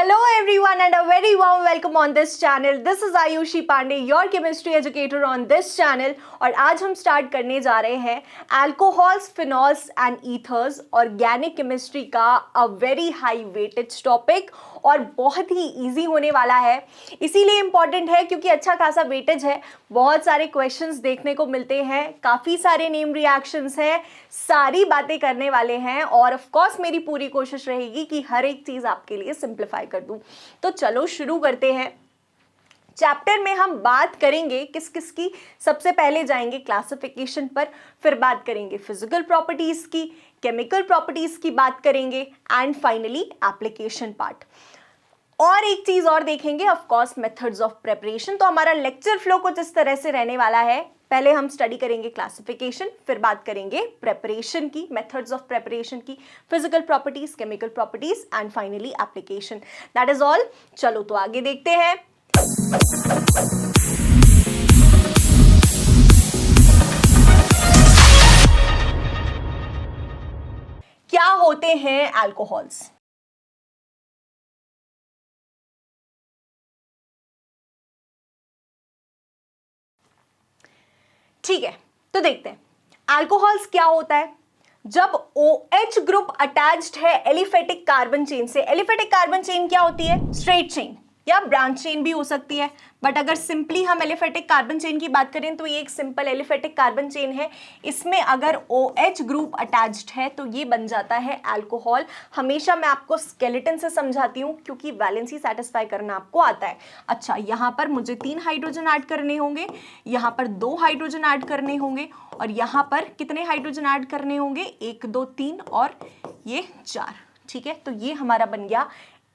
Hello everyone and a very warm welcome on this channel. This is Ayushi Pandey, your chemistry educator on this channel. और आज हम start करने जा रहे हैं alcohols, phenols and ethers organic chemistry का a very high weightage topic और बहुत ही इजी होने वाला है. इसीलिए इम्पॉर्टेंट है क्योंकि अच्छा खासा वेटेज है, बहुत सारे क्वेश्चंस देखने को मिलते हैं, काफ़ी सारे नेम रिएक्शंस हैं, सारी बातें करने वाले हैं और ऑफ कोर्स मेरी पूरी कोशिश रहेगी कि हर एक चीज़ आपके लिए सिंप्लीफाई कर दूं. तो चलो शुरू करते हैं. चैप्टर में हम बात करेंगे किस किस की. सबसे पहले जाएंगे क्लासिफिकेशन पर, फिर बात करेंगे फिजिकल प्रॉपर्टीज की, केमिकल प्रॉपर्टीज की बात करेंगे एंड फाइनली एप्लीकेशन पार्ट. और एक चीज और देखेंगे of course methods of preparation. तो हमारा लेक्चर फ्लो कुछ इस तरह से रहने वाला है. पहले हम स्टडी करेंगे क्लासिफिकेशन, फिर बात करेंगे प्रेपरेशन की, मेथड्स ऑफ प्रेपरेशन की, physical properties, chemical properties and finally application. That is all. चलो तो आगे देखते हैं. क्या होते हैं अल्कोहल्स? ठीक है, तो देखते हैं अल्कोहल्स क्या होता है. जब OH ग्रुप अटैच्ड है एलिफेटिक कार्बन चेन से. एलिफेटिक कार्बन चेन क्या होती है? स्ट्रेट चेन या ब्रांच चेन भी हो सकती है, बट अगर सिंपली हम एलिफेटिक कार्बन चेन की बात करें तो ये एक सिंपल एलिफेटिक कार्बन चेन है. इसमें अगर OH ग्रुप अटैच्ड है तो ये बन जाता है अल्कोहल. हमेशा मैं आपको स्केलेटन से समझाती हूँ क्योंकि वैलेंसी सेटिस्फाई करना आपको आता है. अच्छा, यहाँ पर मुझे 3 हाइड्रोजन ऐड करने होंगे, यहाँ पर 2 हाइड्रोजन ऐड करने होंगे और यहाँ पर कितने हाइड्रोजन ऐड करने होंगे? 1 2 3 और ये 4. ठीक है, तो ये हमारा बन गया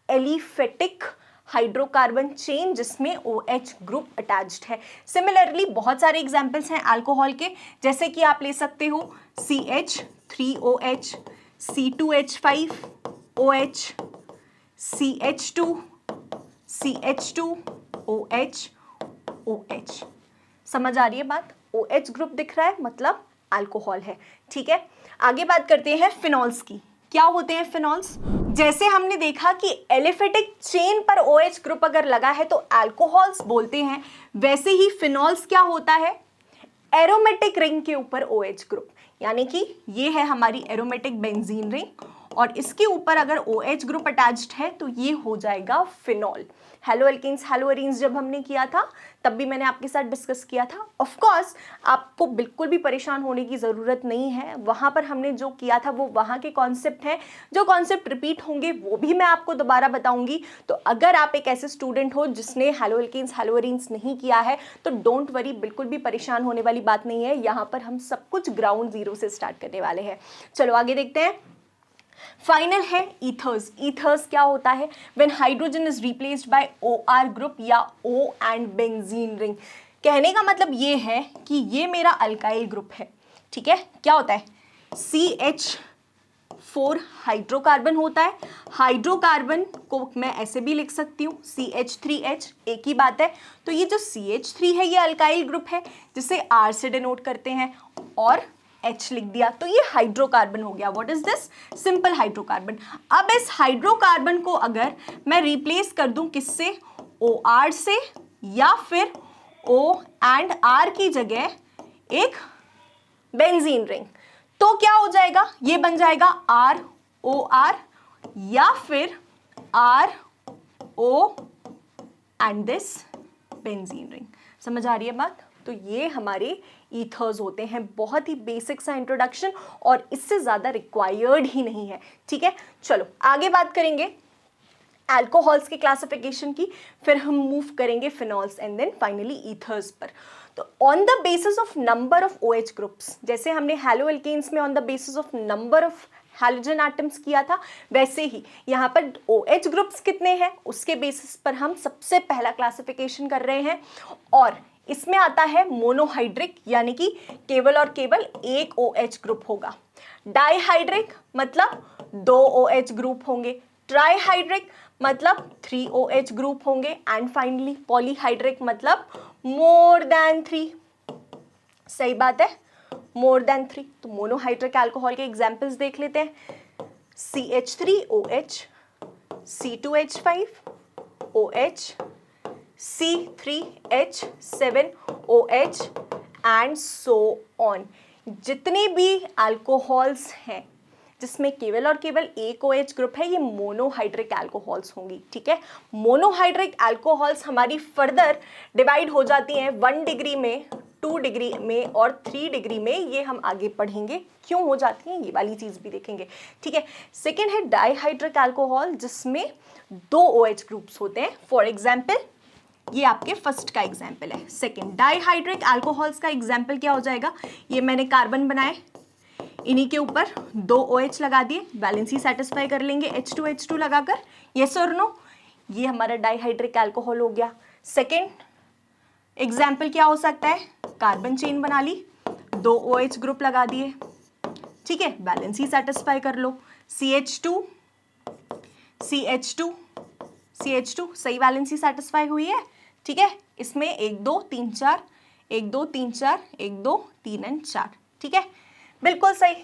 एलिफेटिक हाइड्रोकार्बन चेन जिसमें OH ग्रुप अटैच्ड है. सिमिलरली बहुत सारे एग्जांपल्स हैं अल्कोहल के, जैसे कि आप ले सकते हो CH3OH, C2H5OH, CH2, CH2OH, OH. समझ आ रही है बात? OH ग्रुप दिख रहा है मतलब अल्कोहल है. ठीक है, आगे बात करते हैं फिनॉल्स की. क्या होते हैं फिनॉल्स? जैसे हमने देखा कि एलिफेटिक चेन पर OH ग्रुप अगर लगा है तो अल्कोहल्स बोलते हैं, वैसे ही फिनॉल्स क्या होता है? एरोमेटिक रिंग के ऊपर OH ग्रुप, यानी कि ये है हमारी एरोमेटिक बेंजीन रिंग और इसके ऊपर अगर OH ग्रुप अटैच्ड है तो ये हो जाएगा phenol. Haloalkanes, haloarenes जब हमने किया था तब भी मैंने आपके साथ डिस्कस किया था. ऑफ कोर्स आपको बिल्कुल भी परेशान होने की ज़रूरत नहीं है. वहाँ पर हमने जो किया था वो वहाँ के कॉन्सेप्ट हैं. जो कॉन्सेप्ट रिपीट होंगे वो भी मैं आपको दोबारा बताऊंगी. तो अगर आप एक ऐसे स्टूडेंट हो जिसने हेलो एल्केन्स, हेलो एरीन्स नहीं किया है तो डोंट वरी, बिल्कुल भी परेशान होने वाली बात नहीं है. यहाँ पर हम सब कुछ ग्राउंड जीरो से स्टार्ट करने वाले हैं. चलो आगे देखते हैं. फाइनल है ईथर्स. ईथर्स क्या होता है? When hydrogen is replaced by OR group या O एंड बेंजीन रिंग. कहने का मतलब ये है कि ये मेरा अल्काइल ग्रुप है. ठीक है, क्या होता है? CH4 हाइड्रोकार्बन होता है. हाइड्रोकार्बन को मैं ऐसे भी लिख सकती हूँ CH3H, एक ही बात है. तो ये जो CH3 है ये अल्काइल ग्रुप है जिसे R से डिनोट करते हैं और H लिख दिया तो ये हाइड्रोकार्बन हो गया. What is this? Simple hydrocarbon. अब इस हाइड्रोकार्बन को अगर मैं रिप्लेस कर दूं किससे? OR से, या फिर O एंड R की जगह एक बेंजीन रिंग, तो क्या हो जाएगा? ये बन जाएगा ROR या फिर RO and this benzene ring. समझ आ रही है बात? तो ये हमारे ईथर्स होते हैं. बहुत ही बेसिक सा इंट्रोडक्शन और इससे ज़्यादा रिक्वायर्ड ही नहीं है. ठीक है, चलो आगे बात करेंगे अल्कोहल्स के क्लासिफिकेशन की, फिर हम मूव करेंगे phenols and then finally ethers पर. तो on the basis of number of OH groups, जैसे हमने हैलो एल्केन्स में on the basis of number of halogen atoms किया था, वैसे ही यहाँ पर OH ग्रुप्स कितने हैं उसके बेसिस पर हम सबसे पहला क्लासिफिकेशन कर रहे हैं. और इसमें आता है मोनोहाइड्रिक, यानी कि केवल और केवल एक OH ग्रुप होगा. डाईहाइड्रिक मतलब 2 OH ग्रुप होंगे. ट्राईहाइड्रिक मतलब 3 OH ग्रुप होंगे. एंड फाइनली पॉलीहाइड्रिक मतलब मोर देन 3. सही बात है, मोर देन 3. तो मोनोहाइड्रिक अल्कोहल के एग्जाम्पल्स देख लेते हैं. CH3OH, C2H5 OH, C3H7OH and so on. जितने भी अल्कोहल्स हैं जिसमें केवल और केवल एक OH ग्रुप है, ये मोनोहाइड्रिक अल्कोहल्स होंगी, ठीक है। मोनोहाइड्रिक अल्कोहल्स हमारी फर्दर डिवाइड हो जाती हैं 1 डिग्री में, 2 डिग्री में और 3 डिग्री में। ये हम आगे पढ़ेंगे क्यों हो जाती हैं, ये वाली चीज भी देखेंगे, ठीक है। सेकेंड है डाइहाइड्रिक अल्कोहल, जिसमें 2 OH ग्रुप्स होते हैं। फॉर एग्जाम्पल ये आपके फर्स्ट का एग्जाम्पल है। सेकेंड डाइहाइड्रिक अल्कोहल्स का एग्जाम्पल क्या हो जाएगा, ये मैंने कार्बन बनाए, इन्हीं के ऊपर 2 OH लगा दिए, वैलेंसी सेटिस्फाई कर लेंगे H2H2 लगाकर, यस और नो, ये हमारा डाइहाइड्रिक अल्कोहल हो गया। सेकेंड एग्जाम्पल क्या हो सकता है, कार्बन चेन बना ली, 2 OH ग्रुप लगा दिए, ठीक है, वैलेंसी सेटिस्फाई कर लो, CH2 CH2 CH2, सही वैलेंसी सेटिस्फाई हुई है, ठीक है। इसमें 1 2 3 4 1 2 3 4 1 2 3 एंड 4, ठीक है, बिल्कुल सही।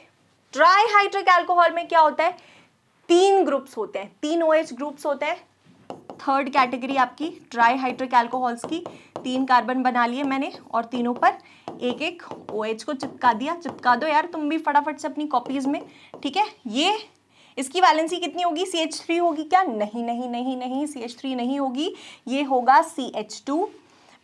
ट्राइहाइड्रिक अल्कोहल में क्या होता है, 3 ग्रुप्स होते हैं, 3 OH ग्रुप्स होते हैं। थर्ड कैटेगरी आपकी ट्राइहाइड्रिक अल्कोहल्स की, 3 कार्बन बना लिए मैंने और तीनों पर एक एक OH को चिपका दिया। चिपका दो यार तुम भी फटाफट से अपनी कॉपीज में, ठीक है। ये इसकी वैलेंसी कितनी होगी, CH3 होगी क्या, नहीं नहीं नहीं नहीं, CH3 नहीं होगी, ये होगा CH2,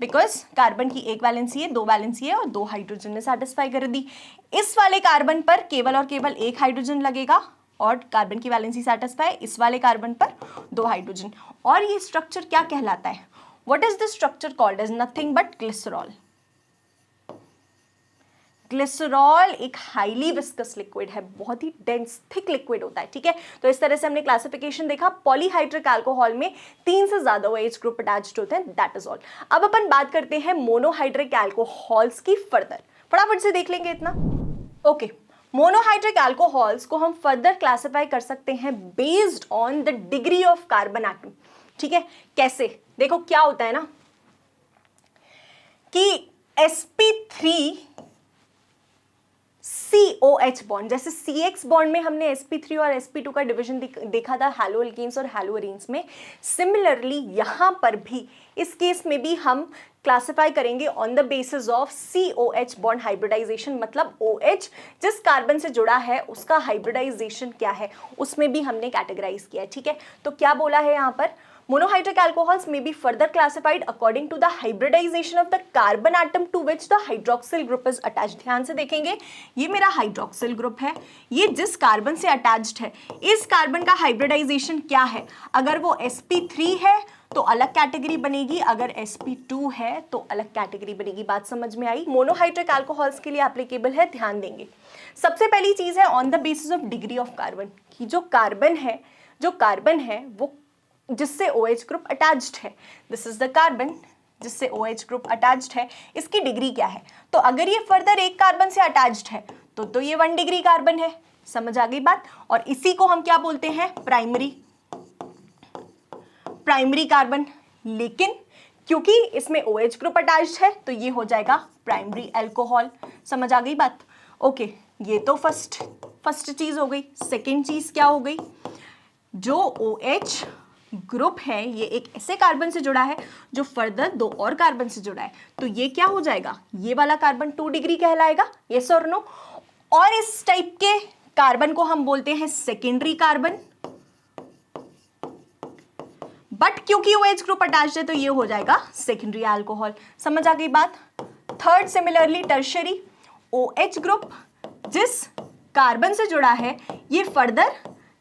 बिकॉज कार्बन की एक वैलेंसी है, 2 वैलेंसी है और 2 हाइड्रोजन ने सेटिस्फाई कर दी। इस वाले कार्बन पर केवल और केवल 1 हाइड्रोजन लगेगा और कार्बन की वैलेंसी सेटिस्फाई, इस वाले कार्बन पर 2 हाइड्रोजन। और ये स्ट्रक्चर क्या कहलाता है, what is this structure called, is nothing but glycerol. Glycerol एक हाईली विस्कस लिक्विड है, बहुत ही डेंस थिक लिक्विड होता है, ठीक है। तो इस तरह से हमने क्लासिफिकेशन देखा, पॉलीहाइड्रिक अल्कोहल में 3 से ज्यादा OH ग्रुप अटैच्ड होते हैं, दैट इज ऑल। अब अपन बात करते हैं मोनोहाइड्रिक अल्कोहल्स की फर्दर, फटाफट से देख लेंगे इतना, ओके। मोनोहाइड्रिक अल्कोहल्स को हम फर्दर क्लासिफाई कर सकते हैं based on the degree of carbon atom, ठीक है। कैसे, देखो क्या होता है ना कि sp3 COH बॉन्ड, जैसे CX बॉन्ड में हमने sp3 और sp2 का डिवीजन देखा था हैलो एल्केन्स और हैलो एरीन्स में, सिमिलरली यहां पर भी इस केस में भी हम क्लासिफाई करेंगे on the basis of COH bond hybridisation, मतलब OH जिस कार्बन से जुड़ा है उसका हाइब्रिडाइजेशन क्या है, उसमें भी हमने कैटेगराइज किया है, ठीक है। तो क्या बोला है यहाँ पर, monohydric alcohols may be further classified according to the hybridization of the carbon atom to which the hydroxyl group is attached। ध्यान से देखेंगे, ये मेरा हाइड्रोक्सिल ग्रुप है, ये जिस कार्बन से अटैच्ड है, इस कार्बन का हाइब्रिडाइजेशन क्या है, अगर वो sp3 है तो अलग कैटेगरी बनेगी, अगर sp2 है तो अलग कैटेगरी बनेगी। बात समझ में आई, मोनोहाइड्रिक अल्कोहल्स के लिए एप्लीकेबल है, ध्यान देंगे। सबसे पहली चीज है on the basis of degree of carbon, कि जो कार्बन है वो जिससे OH ग्रुप अटैच्ड है, दिस इज द कार्बन जिससे OH ग्रुप अटैच्ड है, इसकी डिग्री क्या है। तो अगर ये फर्दर एक कार्बन से अटैच्ड है तो ये 1 डिग्री कार्बन है, समझ आ गई बात। और इसी को हम क्या बोलते हैं, प्राइमरी कार्बन। लेकिन क्योंकि इसमें OH ग्रुप अटैच्ड है तो ये हो जाएगा प्राइमरी अल्कोहल, समझ आ गई बात। ओके, ये तो फर्स्ट चीज हो गई। सेकेंड चीज क्या हो गई, जो OH ग्रुप है ये एक ऐसे कार्बन से जुड़ा है जो फर्दर 2 और कार्बन से जुड़ा है, तो ये क्या हो जाएगा, ये वाला कार्बन 2 डिग्री कहलाएगा, यस और नो। और इस टाइप के कार्बन को हम बोलते हैं सेकेंडरी कार्बन, बट क्योंकि OH ग्रुप अटैच्ड है तो ये हो जाएगा सेकेंडरी अल्कोहल, समझ आ गई बात। Third, similarly tertiary, OH group जिस कार्बन से जुड़ा है ये फर्दर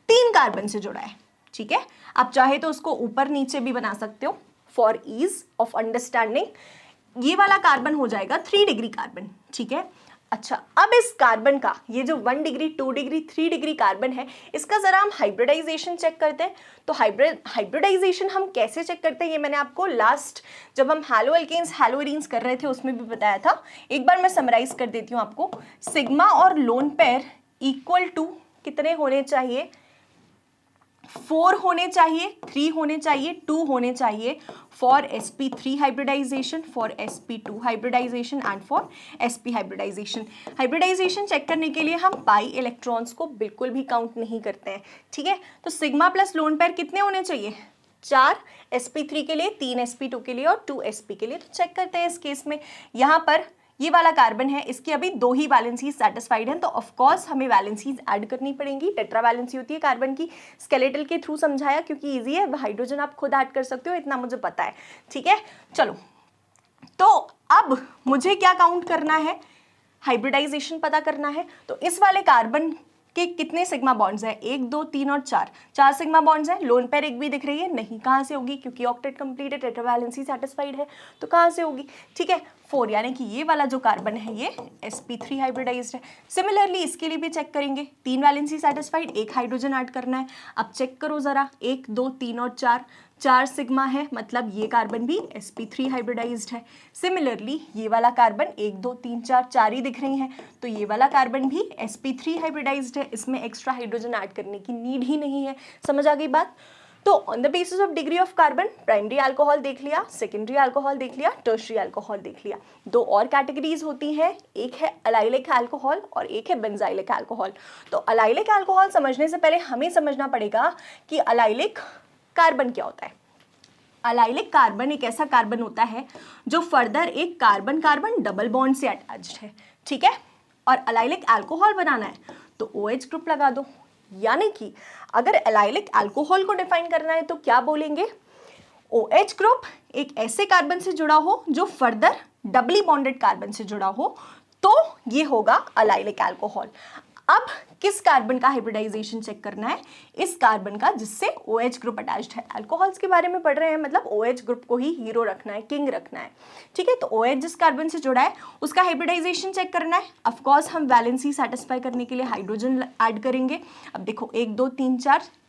3 कार्बन से जुड़ा है, ठीक है। आप चाहे तो उसको ऊपर नीचे भी बना सकते हो फॉर ईज ऑफ अंडरस्टैंडिंग। ये वाला कार्बन हो जाएगा 3 डिग्री कार्बन, ठीक है। अच्छा, अब इस कार्बन का ये जो 1 डिग्री 2 डिग्री 3 डिग्री कार्बन है, इसका जरा हम हाइब्रिडाइजेशन चेक करते हैं। तो हाइब्रिडाइजेशन हम कैसे चेक करते हैं, ये मैंने आपको लास्ट जब हम हैलो एल्केन्स हैलो एरीन्स कर रहे थे उसमें भी बताया था। एक बार मैं समराइज कर देती हूँ आपको। सिग्मा और लोन पेयर इक्वल टू कितने होने चाहिए, 4 होने चाहिए, 3 होने चाहिए, 2 होने चाहिए for sp3 hybridisation, for sp2 hybridisation and for sp hybridisation. Hybridisation check करने के लिए हम पाई इलेक्ट्रॉन्स को बिल्कुल भी काउंट नहीं करते हैं, ठीक है। तो सिग्मा प्लस लोन पेयर कितने होने चाहिए? 4 sp3 के लिए, 3 sp2 के लिए और 2 sp के लिए। तो चेक करते हैं इस केस में, यहाँ पर ये वाला कार्बन है, इसकी अभी 2 ही वैलेंसीज सेटिस्फाइड हैं, तो ऑफ कोर्स हमें वैलेंसीज ऐड करनी पड़ेंगी। टेट्रा वैलेंसी होती है कार्बन की, स्केलेटल के थ्रू समझाया क्योंकि इजी है, हाइड्रोजन आप खुद ऐड कर सकते हो, इतना मुझे पता है, ठीक है। चलो, तो अब मुझे क्या काउंट करना है? हाइब्रिडाइजेशन पता करना है। तो इस वाले कार्बन के कितने सिग्मा बॉन्ड्स हैं? 1 2 3 और 4 सिग्मा बॉन्ड्स हैं। लोन पेयर एक भी दिख रही है? नहीं। कहाँ से होगी? क्योंकि ऑक्टेट कंप्लीट है, टेट्रावैलेंसी सेटिस्फाइड है, तो कहाँ से होगी? ठीक है, 4, यानी कि ये वाला जो कार्बन है ये sp3 हाइब्रिडाइज्ड है। सिमिलरली इसके लिए भी चेक करेंगे, 3 वैलेंसी सेटिस्फाइड, 1 हाइड्रोजन ऐड करना है। अब चेक करो जरा, 1 2 3 और 4 सिग्मा है, मतलब ये कार्बन भी sp3 हाइब्रिडाइज्ड है। सिमिलरली ये वाला कार्बन 1 2 3 4 ही दिख रही हैं, तो ये वाला कार्बन भी sp3 हाइब्रिडाइज्ड है, इसमें एक्स्ट्रा हाइड्रोजन ऐड करने की नीड ही नहीं है। समझ आ गई बात? तो on the basis of degree of carbon primary alcohol देख लिया, सेकेंडरी अल्कोहल देख लिया, टर्शियरी अल्कोहल देख लिया। 2 और कैटेगरीज होती हैं, एक है अलाइलिक अल्कोहल और एक है बेंजाइलिक अल्कोहल। तो अलाइलिक अल्कोहल समझने से पहले हमें समझना पड़ेगा कि अलाइलिक कार्बन क्या होता है। अलाइलिक कार्बन एक ऐसा कार्बन होता है जो फर्दर एक कार्बन कार्बन डबल बॉन्ड से अटैच्ड है, ठीक है। और अलाइलिक अल्कोहल बनाना है तो OH ग्रुप लगा दो, यानी कि अगर एलाइलिक अल्कोहल को डिफाइन करना है तो क्या बोलेंगे? OH ग्रुप एक ऐसे कार्बन से जुड़ा हो जो फर्दर डबली बॉन्डेड कार्बन से जुड़ा हो, तो ये होगा अलाइलिक अल्कोहल। अब किस कार्बन का हाइब्रिडाइजेशन चेक करना है? इस कार्बन का जिससे OH ग्रुप अटैच्ड है। अल्कोहल्स के बारे में पढ़ रहे हैं, मतलब OH ग्रुप को ही हीरो रखना है, किंग रखना है, ठीक है। तो OH जिस कार्बन से जुड़ा है उसका हाइब्रिडाइजेशन चेक करना है। ऑफ कोर्स हम वैलेंसी सेटिस्फाई करने के लिए हाइड्रोजन ऐड करेंगे। अब देखो 1 2 3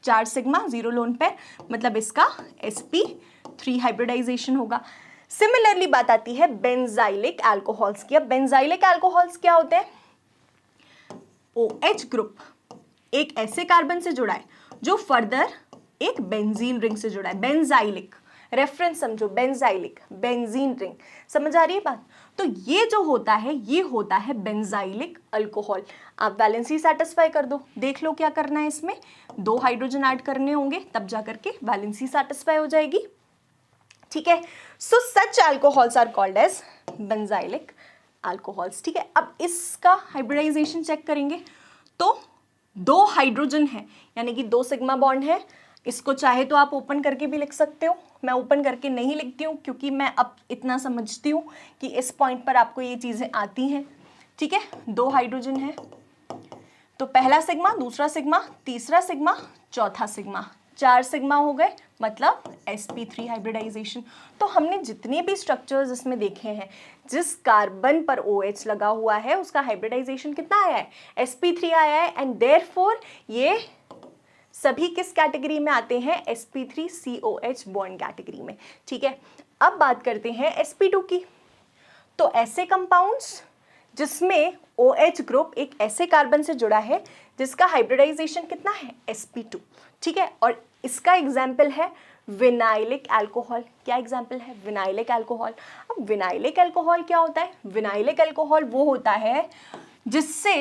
4 सिग्मा, 0 लोन पेयर, मतलब इसका sp3 हाइब्रिडाइजेशन होगा। सिमिलरली बात आती है बेंजाइलिक अल्कोहल्स की। अब बेंजाइलिक अल्कोहल्स क्या होते हैं? OH ग्रुप एक ऐसे कार्बन से जुड़ा है जो फर्दर एक बेंजीन रिंग से जुड़ा है। बेंजाइलिक रेफरेंस समझो, बेंजाइलिक बेंजीन रिंग, समझ आ रही है बात? तो ये जो होता है ये होता है बेंजाइलिक अल्कोहल। आप वैलेंसी सेटिस्फाई कर दो, देख लो क्या करना है इसमें। 2 हाइड्रोजन ऐड करने होंगे तब जा करके वैलेंसी सेटिस्फाई हो जाएगी, ठीक है। So such alcohols are called as benzylic alcohols, ठीक है। अब इसका हाइब्रिडाइजेशन चेक करेंगे तो 2 हाइड्रोजन है, यानी कि 2 सिग्मा बॉन्ड है। इसको चाहे तो आप ओपन करके भी लिख सकते हो, मैं ओपन करके नहीं लिखती हूँ क्योंकि मैं अब इतना समझती हूँ कि इस पॉइंट पर आपको ये चीज़ें आती हैं, ठीक है। 2 हाइड्रोजन है तो पहला सिग्मा, दूसरा सिग्मा, तीसरा सिग्मा, चौथा सिग्मा, 4 सिग्मा हो गए, मतलब sp3 हाइब्रिडाइजेशन। तो हमने जितने भी स्ट्रक्चर्स इसमें देखे हैं, जिस कार्बन पर OH लगा हुआ है उसका हाइब्रिडाइजेशन कितना आया है? sp3 आया है। एंड देयरफॉर ये सभी किस कैटेगरी में आते हैं? sp3COH बॉन्ड कैटेगरी में, ठीक है। अब बात करते हैं sp2 की। तो ऐसे कंपाउंड्स जिसमें OH ग्रुप एक ऐसे कार्बन से जुड़ा है जिसका हाइब्रिडाइजेशन कितना है? sp2, ठीक है। और इसका एग्जाम्पल है विनाइलिक अल्कोहल। क्या एग्जाम्पल है? Vinylic alcohol. अब विनाइलिक अल्कोहल क्या होता है? विनाइलिक अल्कोहल वो होता है जिससे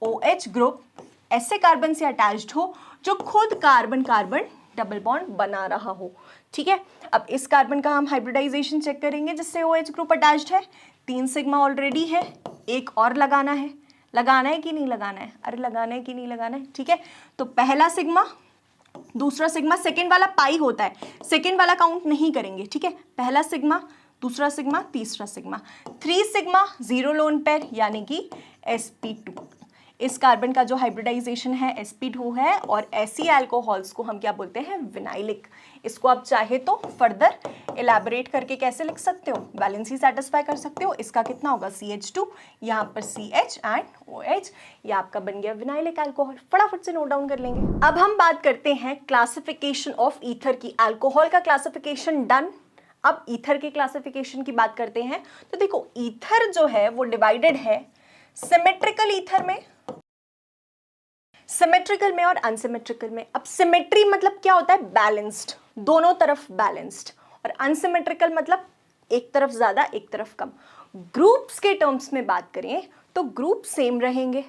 OH ग्रुप ऐसे कार्बन से अटैच्ड हो जो खुद कार्बन कार्बन डबल बॉन्ड बना रहा हो, ठीक है। अब इस कार्बन का हम हाइब्रिडाइजेशन चेक करेंगे जिससे OH ग्रुप अटैच्ड है। 3 सिग्मा ऑलरेडी है, एक और लगाना है। लगाना है कि नहीं लगाना है? अरे लगाना है कि नहीं लगाना है, ठीक है। तो पहला सिग्मा, दूसरा सिग्मा, सेकेंड वाला पाई होता है, सेकेंड वाला काउंट नहीं करेंगे, ठीक है। पहला सिग्मा, दूसरा सिग्मा, तीसरा सिग्मा, 3 सिग्मा, 0 लोन पेयर, यानी कि sp2। इस कार्बन का जो हाइब्रिडाइजेशन है sp2 है। और ऐसी अल्कोहल्स को हम क्या बोलते हैं? विनाइलिक। इसको आप चाहे तो फर्दर एलैबोरेट करके कैसे लिख सकते हो? वैलेंसी सेटिस्फाई कर सकते हो। इसका कितना होगा? CH2, यहाँ पर CH एंड OH, ये आपका बन गया विनाइलिक अल्कोहल। फटाफट से नोट डाउन कर लेंगे। अब हम बात करते हैं क्लासिफिकेशन ऑफ ईथर की। अल्कोहल का क्लासिफिकेशन डन। अब ईथर के क्लासिफिकेशन की बात करते हैं। तो देखो ईथर जो है वो डिवाइडेड है सिमेट्रिकल ईथर में। सिमेट्रिकल में और अनसिमेट्रिकल में। अब सिमेट्री मतलब क्या होता है? बैलेंस्ड, दोनों तरफ बैलेंस्ड, और अनसिमेट्रिकल मतलब एक तरफ ज्यादा एक तरफ कम। ग्रुप्स के टर्म्स में बात करें तो ग्रुप सेम रहेंगे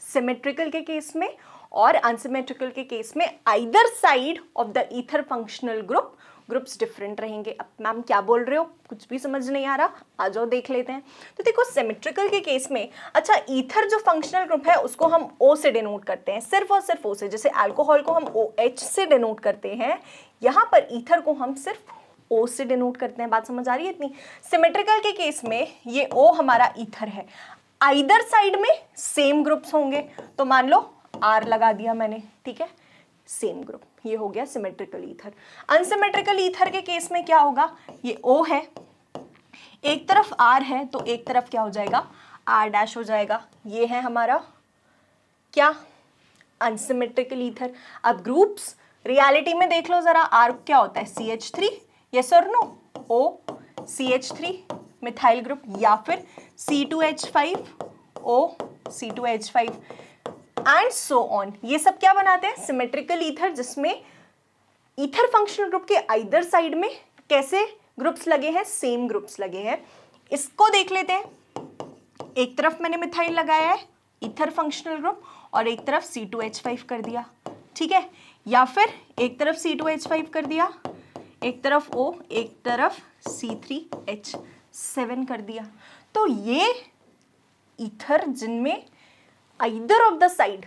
सिमेट्रिकल के केस में, और अनसिमेट्रिकल के केस में either side of the ether functional groups different रहेंगे। अब मैम क्या बोल रहे हो, कुछ भी समझ नहीं आ रहा, आ जाओ देख लेते हैं। तो देखो सिमेट्रिकल के केस में, अच्छा ईथर जो फंक्शनल ग्रुप है उसको हम O से डिनोट करते हैं, सिर्फ और सिर्फ O से। जैसे अल्कोहल को हम OH से डिनोट करते हैं, यहाँ पर ईथर को हम सिर्फ O से डिनोट करते हैं। बात समझ आ रही है इतनी? सिमेट्रिकल के केस में ये O हमारा ईथर है, आइदर साइड में सेम ग्रुप्स होंगे, तो मान लो R लगा दिया मैंने, ठीक है, सेम ग्रुप, ये हो गया सिमेट्रिकल ईथर। अनसिमेट्रिकल ईथर के केस में क्या होगा? ये O है, एक तरफ R है, तो एक तरफ क्या हो जाएगा? R डैश हो जाएगा। ये है हमारा क्या? Unsymmetrical ether. अब ग्रुप्स रियलिटी में देख लो जरा, R क्या होता है? CH3, यस और no? O CH3 methyl group, या फिर C2H5 O C2H5 and so on. ये सब क्या बनाते हैं? सिमेट्रिकल ईथर, जिसमें ईथर फंक्शनल ग्रुप के आइदर साइड में कैसे ग्रुप्स लगे हैं? सेम ग्रुप्स लगे हैं। इसको देख लेते हैं, एक तरफ मैंने मिथाइल लगाया है ईथर फंक्शनल ग्रुप, और एक तरफ C2H5 कर दिया, ठीक है, या फिर एक तरफ C2H5 कर दिया, एक तरफ O, एक तरफ C3H7 कर दिया। तो ये ईथर जिनमें either of the side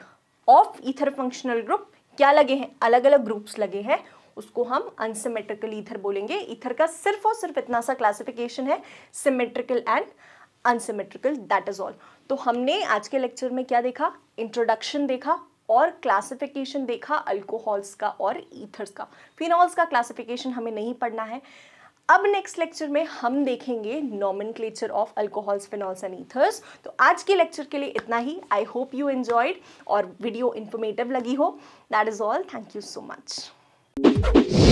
of ether functional group क्या लगे हैं? अलग अलग ग्रुप्स लगे हैं, उसको हम अनसिमेट्रिकल ईथर बोलेंगे। ईथर का सिर्फ और सिर्फ इतना सा क्लासिफिकेशन है, symmetrical and unsymmetrical, that is all. तो हमने आज के लेक्चर में क्या देखा? इंट्रोडक्शन देखा और क्लासिफिकेशन देखा अल्कोहल्स का और ईथर्स का। फिनॉल्स का क्लासिफिकेशन हमें नहीं पढ़ना है। अब नेक्स्ट लेक्चर में हम देखेंगे nomenclature of alcohols, phenols and ethers. तो आज के लेक्चर के लिए इतना ही। आई होप यू एंजॉयड और वीडियो इन्फॉर्मेटिव लगी हो। That is all. Thank you so much.